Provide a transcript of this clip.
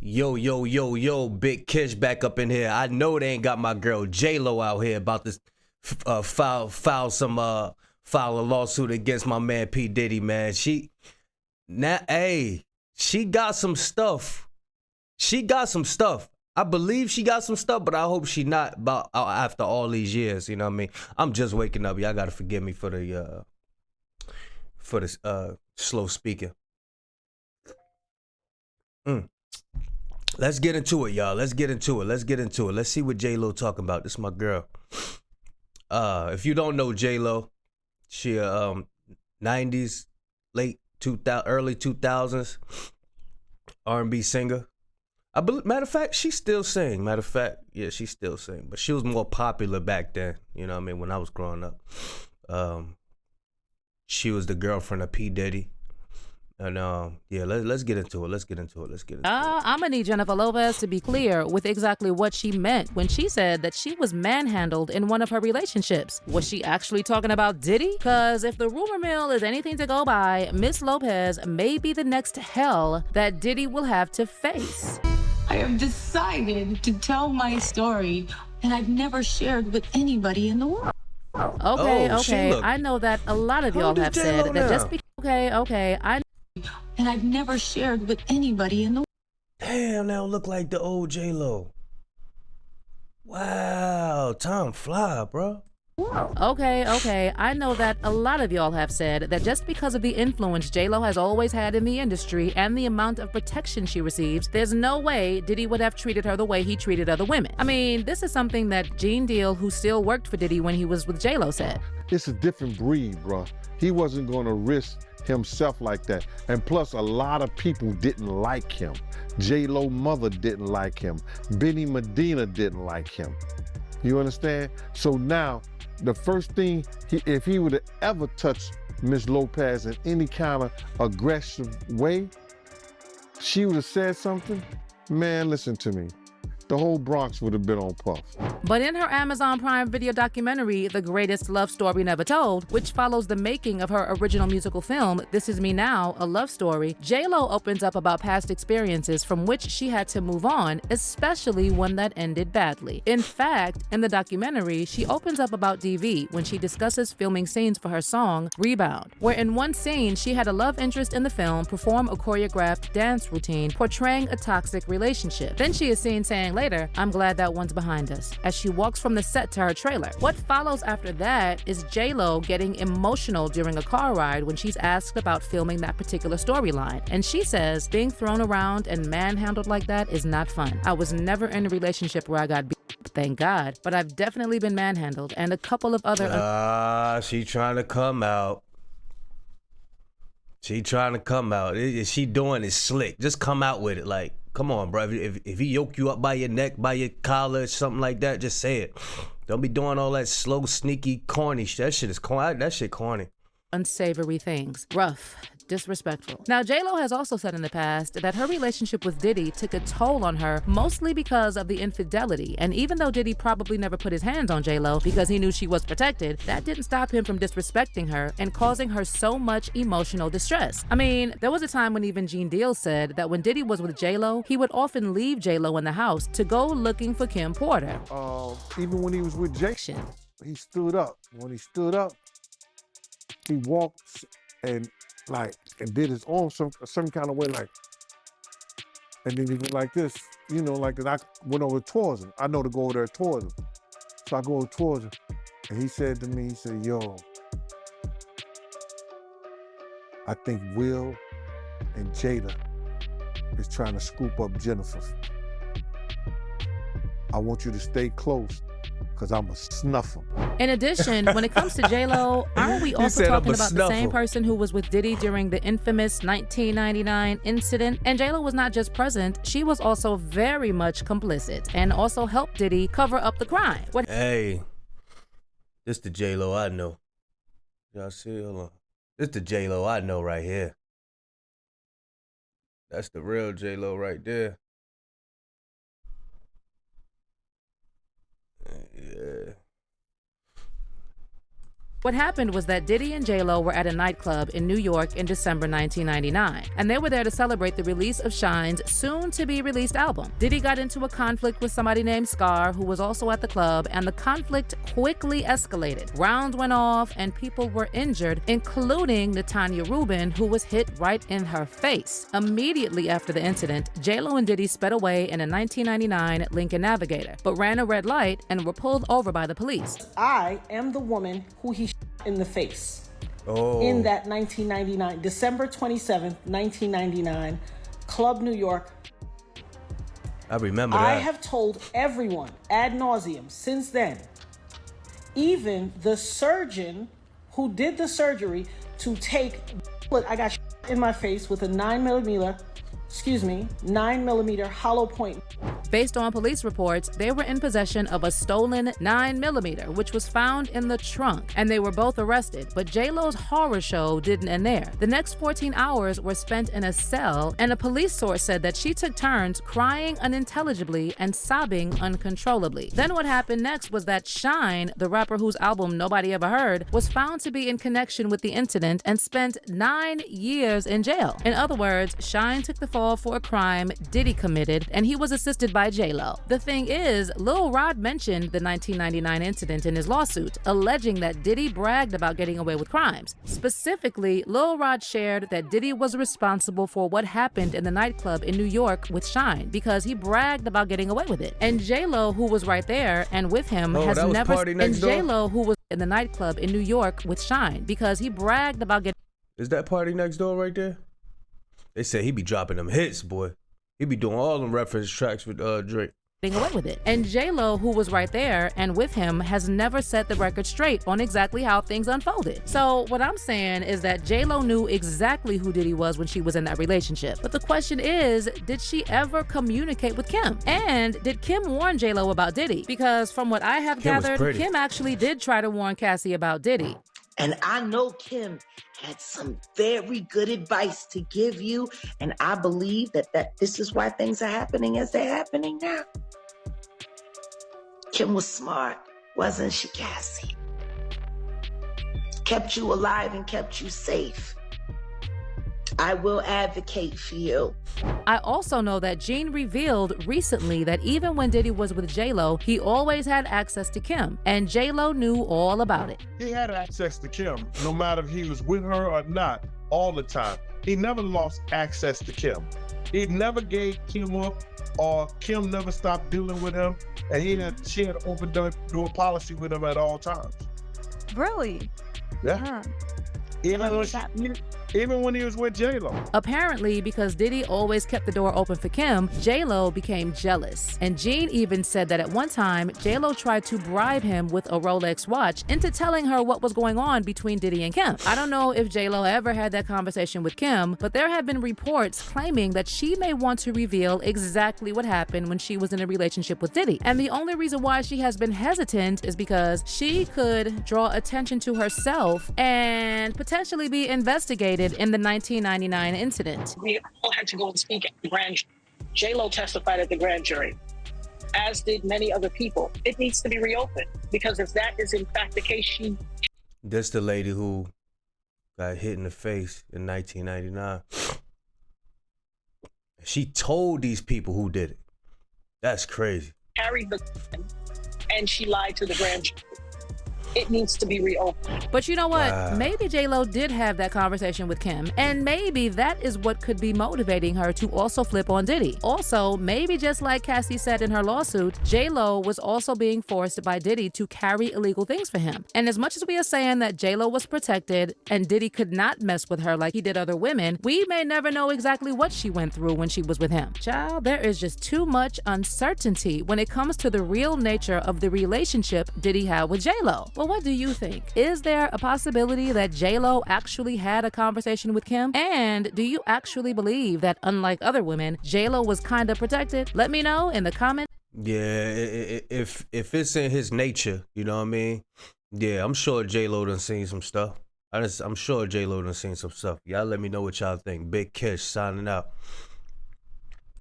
Yo, yo, yo, yo, Big Kish back up in here. I know they ain't got my girl J-Lo out here about this file a lawsuit against my man P. Diddy, man. She got some stuff. She got some stuff. I believe she got some stuff, but I hope she not about after all these years, you know what I mean? I'm just waking up. Y'all gotta forgive me for the slow speaking. Let's get into it, y'all. Let's get into it. Let's see what J-Lo talking about. This is my girl. If you don't know J-Lo, she 90s, late 2000, early 2000s R&B singer. Matter of fact, she still sing. Yeah, she still sing. But she was more popular back then, you know what I mean, when I was growing up. She was the girlfriend of P. Diddy. And yeah, let's get into it. I'm gonna need Jennifer Lopez to be clear with exactly what she meant when she said that she was manhandled in one of her relationships. Was she actually talking about Diddy? Cause if the rumor mill is anything to go by, Miss Lopez may be the next hell that Diddy will have to face. I have decided to tell my story that I've never shared with anybody in the world. Okay. I know that a lot of y'all have said that just because. And I've never shared with anybody in the world. Damn, that don't look like the old J-Lo. Wow, time fly, bro. Okay. I know that a lot of y'all have said that just because of the influence J-Lo has always had in the industry and the amount of protection she receives, there's no way Diddy would have treated her the way he treated other women. I mean, this is something that Gene Deal, who still worked for Diddy when he was with J-Lo, said. It's a different breed, bro. He wasn't going to risk himself like that. And plus, a lot of people didn't like him. J-Lo mother didn't like him. Benny Medina didn't like him. You understand? So now, the first thing, if he would have ever touched Miss Lopez in any kind of aggressive way, she would have said something. Man, listen to me. The whole Bronx would have been on Puff. But in her Amazon Prime Video documentary, The Greatest Love Story Never Told, which follows the making of her original musical film, This Is Me Now, A Love Story, J-Lo opens up about past experiences from which she had to move on, especially one that ended badly. In fact, in the documentary, she opens up about DV when she discusses filming scenes for her song, Rebound, where in one scene, she had a love interest in the film perform a choreographed dance routine portraying a toxic relationship. Then she is seen saying later, "I'm glad that one's behind us," as she walks from the set to her trailer. What follows after that is J-Lo getting emotional during a car ride when she's asked about filming that particular storyline. And she says, being thrown around and manhandled like that is not fun. I was never in a relationship where I got beat, thank God, but I've definitely been manhandled and a couple of other... She trying to come out. She doing it slick. Just come out with it. Like, come on, bro. If he yoke you up by your neck, by your collar, or something like that, just say it. Don't be doing all that slow, sneaky, corny shit. That shit is corny. That shit corny. Unsavory things. Rough. Disrespectful. Now, J-Lo has also said in the past that her relationship with Diddy took a toll on her, mostly because of the infidelity. And even though Diddy probably never put his hands on J-Lo because he knew she was protected, that didn't stop him from disrespecting her and causing her so much emotional distress. I mean, there was a time when even Gene Deal said that when Diddy was with J-Lo, he would often leave J-Lo in the house to go looking for Kim Porter. Even when he was with Jason, he stood up. When he stood up, he walked and did his arm some kind of way, like, and then he went like this, you know, like, and I went over towards him. I know to go over there towards him. So I go over towards him, and he said to me, he said, "Yo, I think Will and Jada is trying to scoop up Jennifer. I want you to stay close, because I'm a snuffer." In addition, when it comes to J-Lo, aren't we also talking about the same person who was with Diddy during the infamous 1999 incident? And J-Lo was not just present, she was also very much complicit and also helped Diddy cover up the crime. Hey, this the J-Lo I know. Y'all see? Hold on. This the J-Lo I know right here. That's the real J-Lo right there. Yeah. What happened was that Diddy and J-Lo were at a nightclub in New York in December 1999, and they were there to celebrate the release of Shine's soon-to-be-released album. Diddy got into a conflict with somebody named Scar, who was also at the club, and the conflict quickly escalated. Rounds went off, and people were injured, including Natanya Rubin, who was hit right in her face. Immediately after the incident, J-Lo and Diddy sped away in a 1999 Lincoln Navigator, but ran a red light and were pulled over by the police. I am the woman who he in the face. Oh. In that 1999, December 27th, 1999, Club New York. I remember that. I have told everyone ad nauseum since then, even the surgeon who did the surgery, to take, I got in my face with a 9mm hollow point. Based on police reports, they were in possession of a stolen 9mm, which was found in the trunk, and they were both arrested. But J-Lo's horror show didn't end there. The next 14 hours were spent in a cell, and a police source said that she took turns crying unintelligibly and sobbing uncontrollably. Then what happened next was that Shine, the rapper whose album nobody ever heard, was found to be in connection with the incident and spent 9 years in jail. In other words, Shine took the fall for a crime Diddy committed, and he was assisted by J-Lo. The thing is, Lil Rod mentioned the 1999 incident in his lawsuit, alleging that Diddy bragged about getting away with crimes. Specifically, Lil Rod shared that Diddy was responsible for what happened in the nightclub in New York with Shine because he bragged about getting away with it. And J-Lo, who was right there and with him, has never. And J-Lo, who was in the nightclub in New York with Shine because he bragged about getting. Is that Party Next Door right there? They say he be dropping them hits, boy. He be doing all them reference tracks with Drake. Away with it. And J-Lo, who was right there and with him, has never set the record straight on exactly how things unfolded. So what I'm saying is that J-Lo knew exactly who Diddy was when she was in that relationship. But the question is, did she ever communicate with Kim? And did Kim warn J-Lo about Diddy? Because from what I have gathered, Kim actually did try to warn Cassie about Diddy. And I know Kim had some very good advice to give you, and I believe that this is why things are happening as they're happening now. Kim was smart, wasn't she, Cassie? Kept you alive and kept you safe. I will advocate for you. I also know that Gene revealed recently that even when Diddy was with J-Lo, he always had access to Kim, and J-Lo knew all about it. He had access to Kim, no matter if he was with her or not, all the time. He never lost access to Kim. He never gave Kim up, or Kim never stopped dealing with him, and she had open door policy with him at all times. Really? Yeah. Huh. Even when he was with J-Lo. Apparently, because Diddy always kept the door open for Kim, J-Lo became jealous. And Gene even said that at one time, J-Lo tried to bribe him with a Rolex watch into telling her what was going on between Diddy and Kim. I don't know if J-Lo ever had that conversation with Kim, but there have been reports claiming that she may want to reveal exactly what happened when she was in a relationship with Diddy. And the only reason why she has been hesitant is because she could draw attention to herself and potentially be investigated in the 1999 incident. We all had to go and speak at the grand jury. J-Lo testified at the grand jury, as did many other people. It needs to be reopened, because if that is in fact the case, That's the lady who got hit in the face in 1999. She told these people who did it. That's crazy. carried the and she lied to the grand jury. It needs to be reopened. But you know what? Wow. Maybe J-Lo did have that conversation with Kim, and maybe that is what could be motivating her to also flip on Diddy. Also, maybe just like Cassie said in her lawsuit, J-Lo was also being forced by Diddy to carry illegal things for him. And as much as we are saying that J-Lo was protected and Diddy could not mess with her like he did other women, we may never know exactly what she went through when she was with him. Child, there is just too much uncertainty when it comes to the real nature of the relationship Diddy had with J-Lo. Well, what do you think? Is there a possibility that J-Lo actually had a conversation with Kim? And do you actually believe that, unlike other women, J-Lo was kind of protected? Let me know in the comments. Yeah, if it's in his nature, you know what I mean? Yeah, I'm sure J-Lo done seen some stuff. I'm sure J-Lo done seen some stuff. Y'all let me know what y'all think. Big Kish signing out.